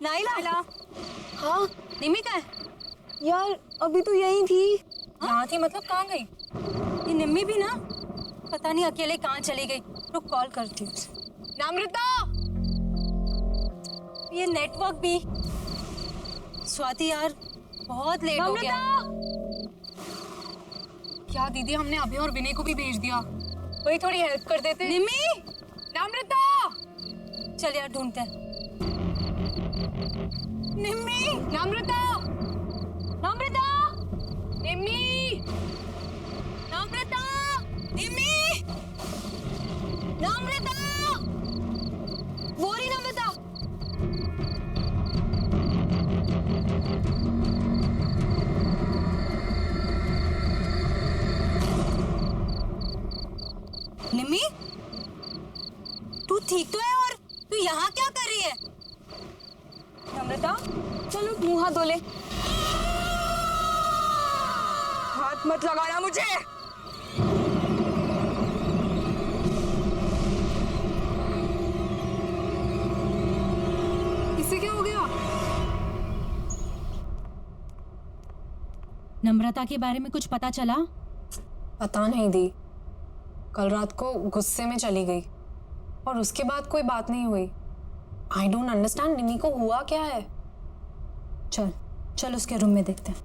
Naila. हाँ निमी कहाँ है? यार अभी तो यही थी। यहाँ थी मतलब कहाँ गई? ये निम्मी भी ना पता नहीं अकेले कहाँ चली गई। रुक कॉल करती हूँ। नम्रता, ये नेटवर्क भी। स्वाति यार बहुत लेट हो गया। क्या दीदी, हमने अभी और विनय को भी भेज दिया। वही थोड़ी हेल्प कर देते। निम्मी, नम्रता, चल यार ढूंढते हैं। निम्मी, नम्रता, नम्रता, निम्मी, नम्रता, निम्मी, नम्रता, वो रही नम्रता। निम्मी, तू ठीक तो है? और तू यहाँ क्या कर रही है? नम्रता, चलो मुंह हाथ धो ले। हाथ मत लगाना मुझे। इससे क्या हो गया? नम्रता के बारे में कुछ पता चला? पता नहीं दी, कल रात को गुस्से में चली गई और उसके बाद कोई बात नहीं हुई। आई डोंट अंडरस्टैंड, निमी को हुआ क्या है? चल चल उसके रूम में देखते हैं।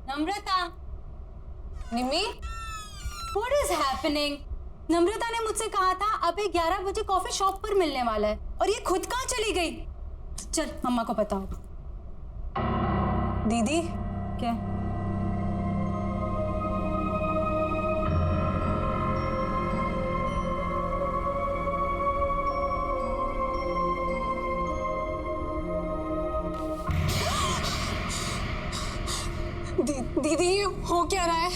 नम्रता, निमी, व्हाट इज हैपनिंग? नम्रता ने मुझसे कहा था अभी 11 बजे कॉफी शॉप पर मिलने वाला है और ये खुद कहाँ चली गई? चल मम्मा को पता होगा। दीदी, क्या? दीदी ये हो क्या रहा है?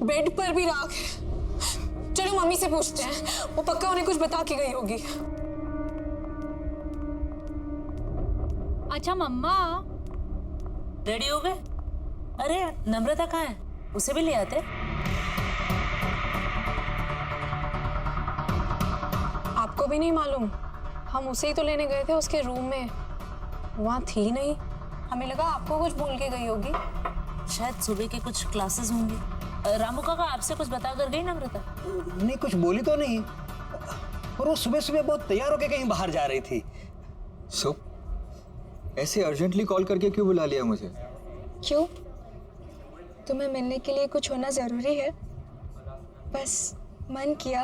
बेड पर भी राख है। चलो मम्मी से पूछते हैं, वो पक्का उन्हें कुछ बता के गई होगी। अच्छा मम्मा, रेडी हो गए? अरे नम्रता कहाँ है? उसे भी ले आते। आपको भी नहीं मालूम? हम उसे ही तो लेने गए थे उसके रूम में, वहाँ थी नहीं। हमें लगा आपको कुछ भूल के गई होगी। शायद सुबह के कुछ क्लासेस होंगे। रामू काका आपसे कुछ बता कर गई नम्रता? नहीं, कुछ बोली तो नहीं, और वो सुबह सुबह बहुत तैयार होकर कहीं बाहर जा रही थी। सो ऐसे अर्जेंटली कॉल करके क्यों बुला लिया मुझे? क्यों? तुम्हें मिलने के लिए कुछ होना जरूरी है? बस मन किया,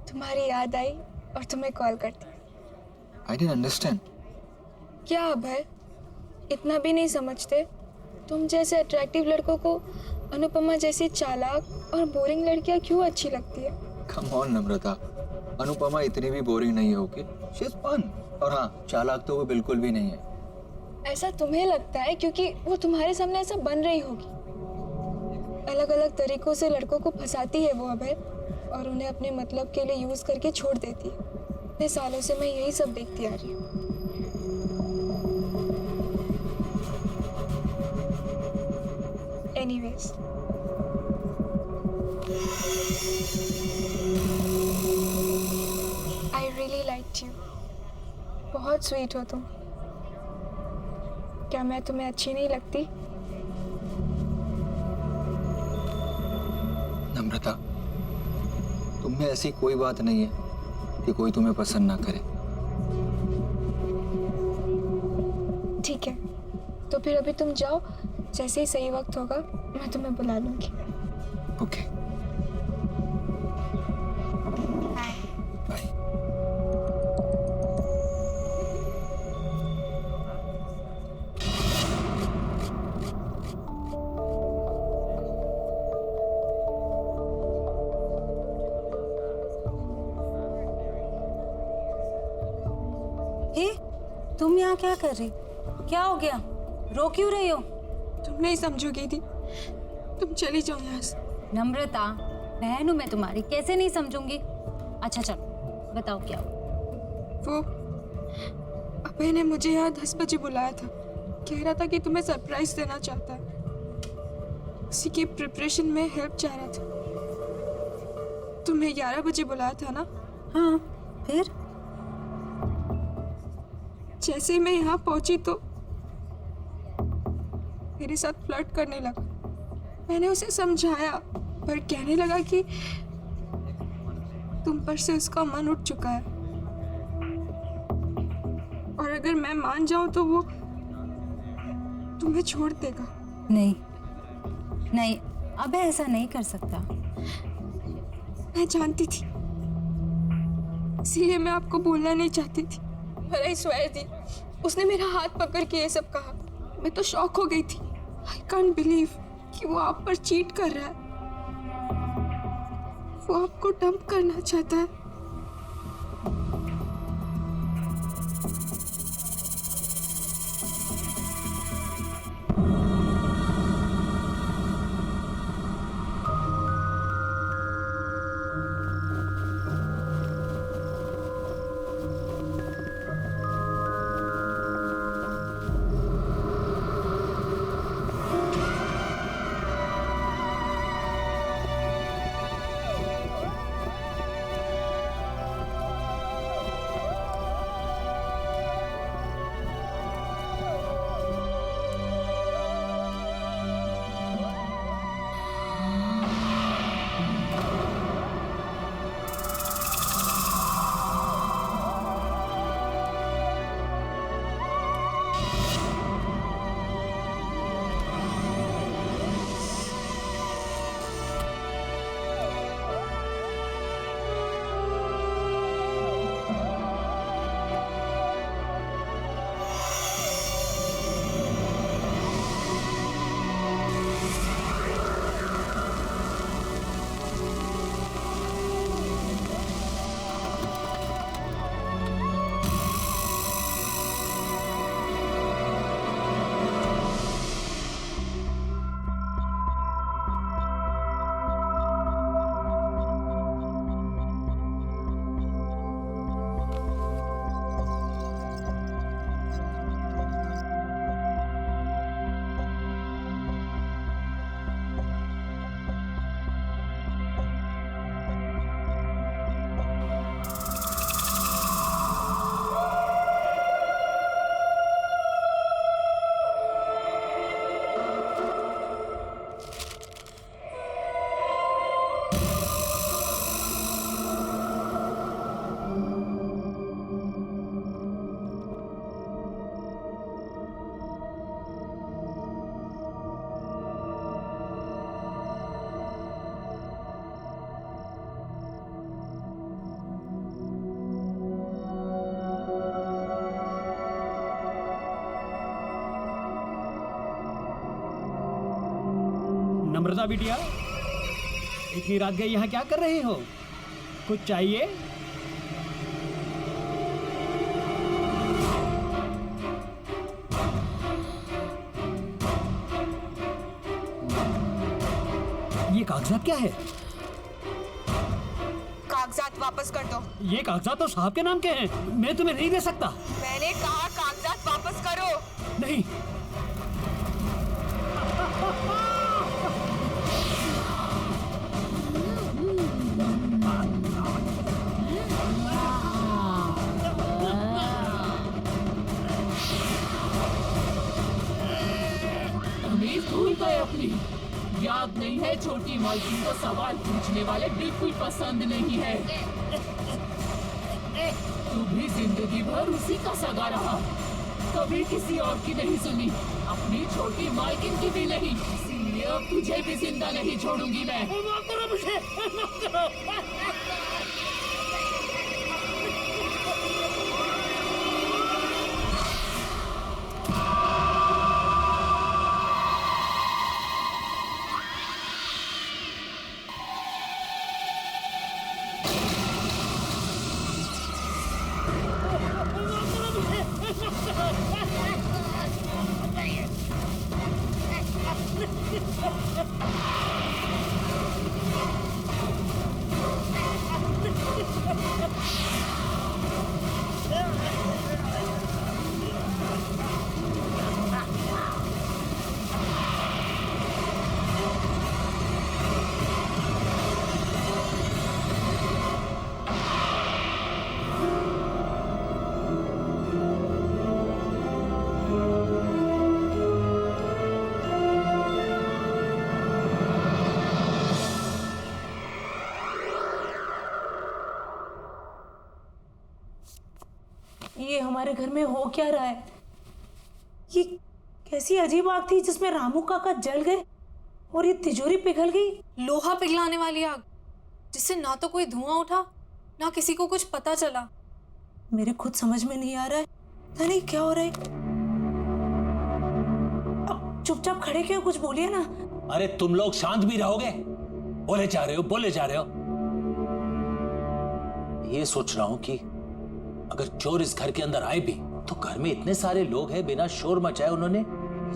तुम्हारी याद आई और तुम्हें कॉल कर दी। I didn't understand. क्या अब है, इतना भी नहीं समझते? तुम जैसे अट्रैक्टिव लड़कों को अनुपमा जैसी चालाक और बोरिंग लड़कियां क्यों अच्छी लगती है? कम ऑन नम्रता, अनुपमा इतनी भी बोरिंग नहीं होगी। She is fun. और हाँ, चालाक तो वो बिल्कुल भी नहीं है। ऐसा तुम्हें लगता है क्योंकि वो तुम्हारे सामने ऐसा बन रही होगी। अलग अलग तरीकों से लड़कों को फंसाती है वो अभय, और उन्हें अपने मतलब के लिए यूज करके छोड़ देती है। इतने सालों से मैं यही सब देखती आ रही हूँ। Anyways, I really liked you. बहुत स्वीट हो तुम। क्या मैं तुम्हें अच्छी नहीं लगती? नम्रता, तुम में ऐसी कोई बात नहीं है कि कोई तुम्हें पसंद ना करे। ठीक है, तो फिर अभी तुम जाओ, जैसे ही सही वक्त होगा मैं तुम्हें बुला लूंगी। Okay, bye. हे, तुम यहाँ क्या कर रही? क्या हो गया? रो क्यों रही हो? तुम नहीं समझोगी दी, तुम चली जाओ यहाँ से। नम्रता, बहन हूँ मैं तुम्हारी, कैसे नहीं समझूंगी? अच्छा चलो बताओ क्या हुआ? वो अभय ने मुझे यहाँ 10 बजे बुलाया था। कह रहा था कि तुम्हें सरप्राइज देना चाहता है। उसी की प्रिपरेशन में हेल्प चाह रहा था। तुम्हें 11 बजे बुलाया था ना? हाँ, फिर? जैसे ही मैं यहाँ पहुंची तो मेरे साथ फ्लर्ट करने लगा। मैंने उसे समझाया पर कहने लगा कि तुम पर से उसका मन उठ चुका है और अगर मैं मान जाऊं तो वो तुम्हें छोड़ देगा। नहीं नहीं, अबे ऐसा नहीं कर सकता। मैं जानती थी, इसीलिए मैं आपको बोलना नहीं चाहती थी। पर आई स्वेयर दी, उसने मेरा हाथ पकड़ के ये सब कहा। मैं तो शॉक हो गई थी। आई कांट बिलीव कि वो आप पर चीट कर रहा है। वो आपको डंप करना चाहता है। नम्रता बिटिया, इतनी रात गई यहाँ क्या कर रही हो? कुछ चाहिए? ये कागजात क्या है? कागजात वापस कर दो। ये कागजात तो साहब के नाम के हैं। मैं तुम्हें नहीं दे सकता। मैंने कहा कागजात वापस करो। नहीं। भूल गए अपनी याद नहीं है। छोटी मालकिन को सवाल पूछने वाले बिल्कुल पसंद नहीं है। तू भी जिंदगी भर उसी का सगा रहा, कभी किसी और की नहीं सुनी, अपनी छोटी मालकिन की भी नहीं। इसीलिए अब तुझे भी जिंदा नहीं छोड़ूंगी मैं। माफ करो मुझे, माफ करो। ये हमारे घर में हो क्या रहा है? ये कैसी अजीब आग थी जिसमें रामू काका जल गए और ये तिजोरी पिघल गई। लोहा पिघलाने वाली आग, जिससे ना तो कोई धुआं उठा ना किसी को कुछ पता चला। मेरे खुद समझ में नहीं आ रहा है, पता नहीं क्या हो रहा है। अब चुपचाप खड़े क्यों, कुछ बोलिए ना। अरे तुम लोग शांत भी रहोगे? बोले जा रहे हो। ये सोच रहा हूं कि अगर चोर इस घर के अंदर आए भी तो घर में इतने सारे लोग हैं, बिना शोर मचाए उन्होंने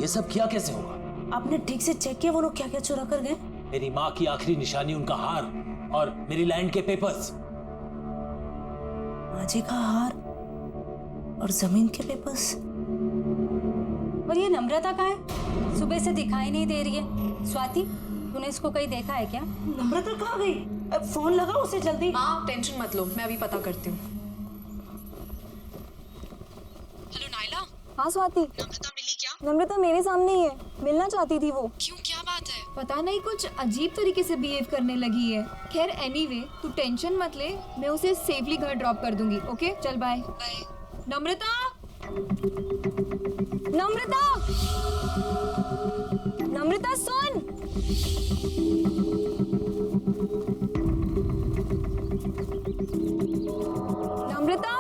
ये सब किया कैसे होगा? आपने ठीक से चेक किया वो लोग क्या क्या चुरा कर गए? मेरी माँ की आखिरी निशानी, उनका हार और मेरी लैंड के पेपर्स। माजी का हार और जमीन के पेपर्स। और ये नम्रता कहाँ है? सुबह से दिखाई नहीं दे रही है। स्वाति, तूने इसको कहीं देखा है क्या? नम्रता कहाँ गई? अब फोन लगाओ उसे जल्दी। माँ टेंशन मत लो, मैं अभी पता करती हूँ। हेलो नायला। हाँ स्वाति, नम्रता मिली क्या? नम्रता मेरे सामने ही है, मिलना चाहती थी वो। क्यों, क्या बात है? पता नहीं कुछ अजीब तरीके से बिहेव करने लगी है। खैर एनीवे, तू टेंशन मत ले, मैं उसे सेफली घर ड्रॉप कर दूंगी। ओके चल बाय। बाय। नम्रता, नम्रता, नम्रता सुन। नम्रता,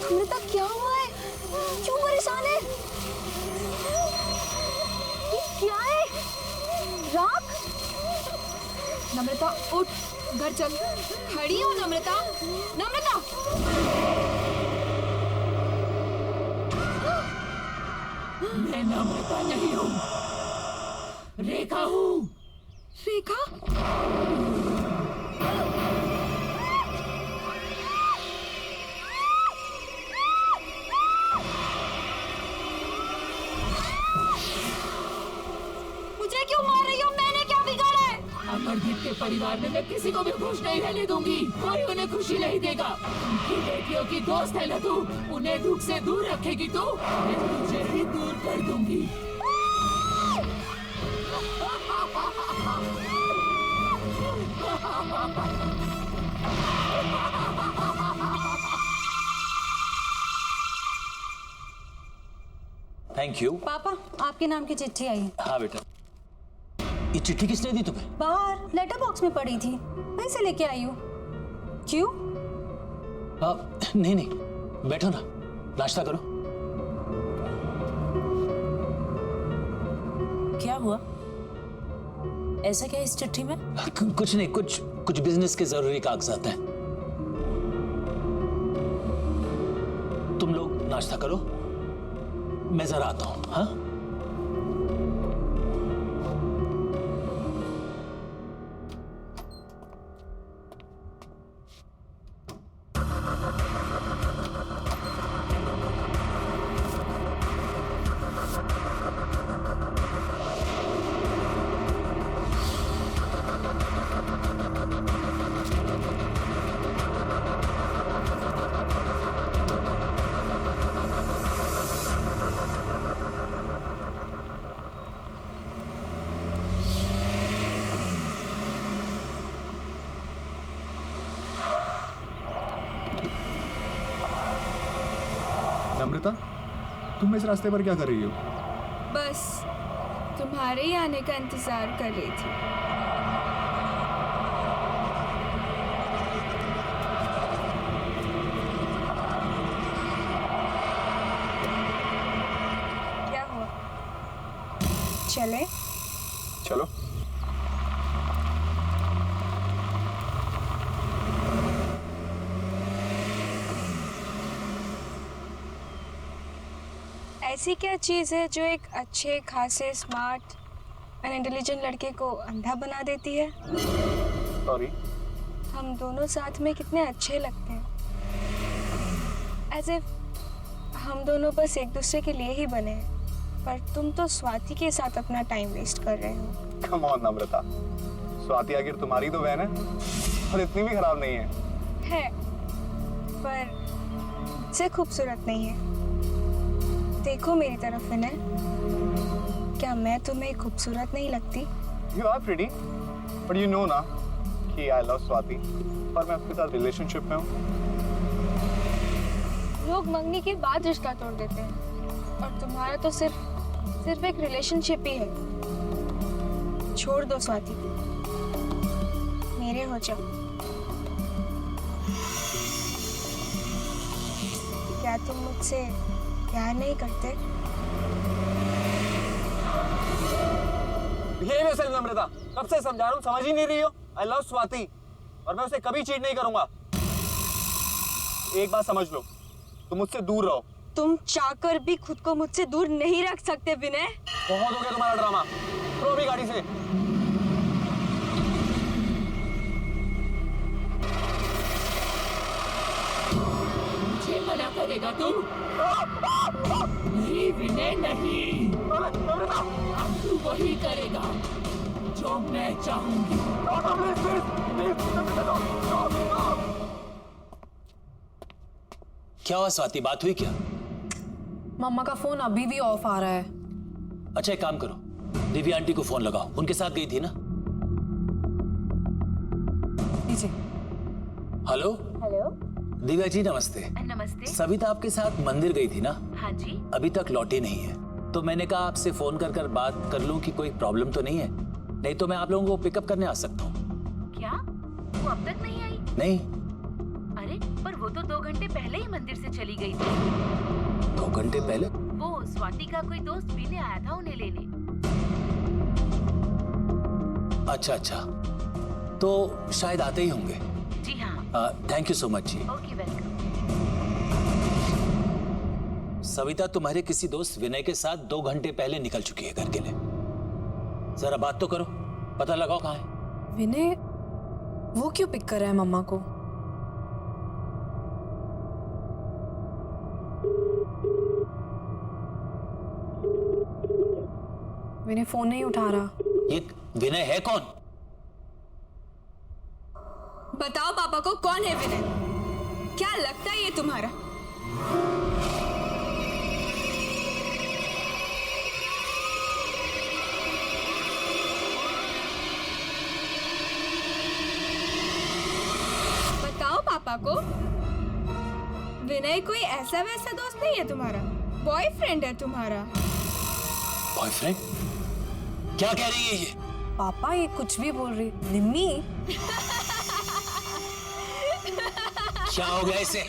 नम्रता क्या हुआ है? क्यों परेशान है? ये क्या है? राख? नम्रता उठ, घर चल। खड़ी हो नम्रता। नम्रता, मैं नम्रता नहीं हूँ, रेखा हूँ। रेखा? मुझे क्यों मार रही हो? मैंने क्या बिगाड़ा है? अमरदीप के परिवार में मैं किसी को भी खुश नहीं रहने दूंगी। कोई उन्हें खुशी नहीं देगा। उनकी बेटियों की दोस्त है ना तू, उन्हें दुख से दूर रखेगी तो मैं तुझे भी दूर कर दूंगी। Thank you. पापा, आपके नाम की चिट्ठी आई है। हाँ बेटा। ये चिट्ठी किसने दी तुम्हें? बाहर लेटर बॉक्स में पड़ी थी, वहीं से लेके आई हूँ। क्यों? नहीं, बैठो ना, नाश्ता करो। क्या हुआ? ऐसा क्या इस चिट्ठी में? कुछ नहीं, कुछ बिजनेस के जरूरी कागजात हैं। तुम लोग नाश्ता करो, मैं जरा आता हूं। हाँ, नम्रता, तुम इस रास्ते पर क्या कर रही हो? बस तुम्हारे ही आने का इंतजार कर रही थी। क्या हुआ? चले? चलो। ऐसी क्या चीज़ है जो एक अच्छे खासे स्मार्ट एंड इंटेलिजेंट लड़के को अंधा बना देती है? सॉरी। हम दोनों साथ में कितने अच्छे लगते हैं, एज इफ हम दोनों बस एक दूसरे के लिए ही बने हैं, पर तुम तो स्वाति के साथ अपना टाइम वेस्ट कर रहे हो। कम ऑन नम्रता, स्वाति आखिर तुम्हारी तो बहन है और इतनी भी खराब नहीं है। पर मुझसे खूबसूरत नहीं है। देखो मेरी तरफ विनय, क्या मैं तुम्हें खूबसूरत नहीं लगती? You are pretty, but you know ना कि आई लव स्वाति और मैं उसके साथ रिलेशनशिप में हूँ। लोग मंगनी के बाद रिश्ता तोड़ देते हैं और तुम्हारा तो सिर्फ एक रिलेशनशिप ही है। छोड़ दो स्वाति, मेरे हो जाओ। क्या तुम मुझसे प्यार नहीं करते? बिहेव योरसेल्फ नम्रता, कब से समझा रहा हूँ, समझ ही नहीं रही हो। आई लव स्वाति और मैं उसे कभी चीट नहीं करूंगा। एक बात समझ लो, तुम मुझसे दूर रहो। तुम चाहकर भी खुद को मुझसे दूर नहीं रख सकते विनय। बहुत हो गया तुम्हारा ड्रामा, उतरो भी गाड़ी से। मुझे मना करेगा तू? नहीं विनय नहीं, अब तू वही करेगा जो मैं चाहूंगी। क्या हुआ स्वाति, बात हुई क्या? मम्मा का फोन अभी भी ऑफ आ रहा है। अच्छा एक काम करो, दिव्या आंटी को फोन लगाओ, उनके साथ गई थी ना? लीजिए। Hello hello. दिव्या जी नमस्ते। नमस्ते। सविता आपके साथ मंदिर गई थी ना? हाँ जी। अभी तक लौटी नहीं है, तो मैंने कहा आपसे फोन कर बात कर लूं कि कोई प्रॉब्लम तो नहीं है, नहीं तो मैं आप लोगों को पिकअप करने आ सकता हूँ। क्या वो अब तक नहीं आई? नहीं। अरे पर वो तो 2 घंटे पहले ही मंदिर से चली गई थी। 2 घंटे पहले? वो स्वाति का कोई दोस्त पीने आया था उन्हें लेने। अच्छा, तो शायद आते ही होंगे। जी हाँ। थैंक यू सो मच जी। Okay welcome. सविता तुम्हारे किसी दोस्त विनय के साथ 2 घंटे पहले निकल चुकी है घर के लिए। जरा बात तो करो, पता लगाओ कहाँ है। विनय वो क्यों पिक कर रहा है मम्मा को? विनय फोन नहीं उठा रहा। ये विनय है कौन? बताओ पापा को कौन है विनय? क्या लगता है ये तुम्हारा? बताओ पापा को। विनय कोई ऐसा वैसा दोस्त नहीं है तुम्हारा, बॉयफ्रेंड है तुम्हारा। बॉयफ्रेंड? क्या कह रही है ये? पापा ये कुछ भी बोल रही। निम्मी क्या हो गया इसे?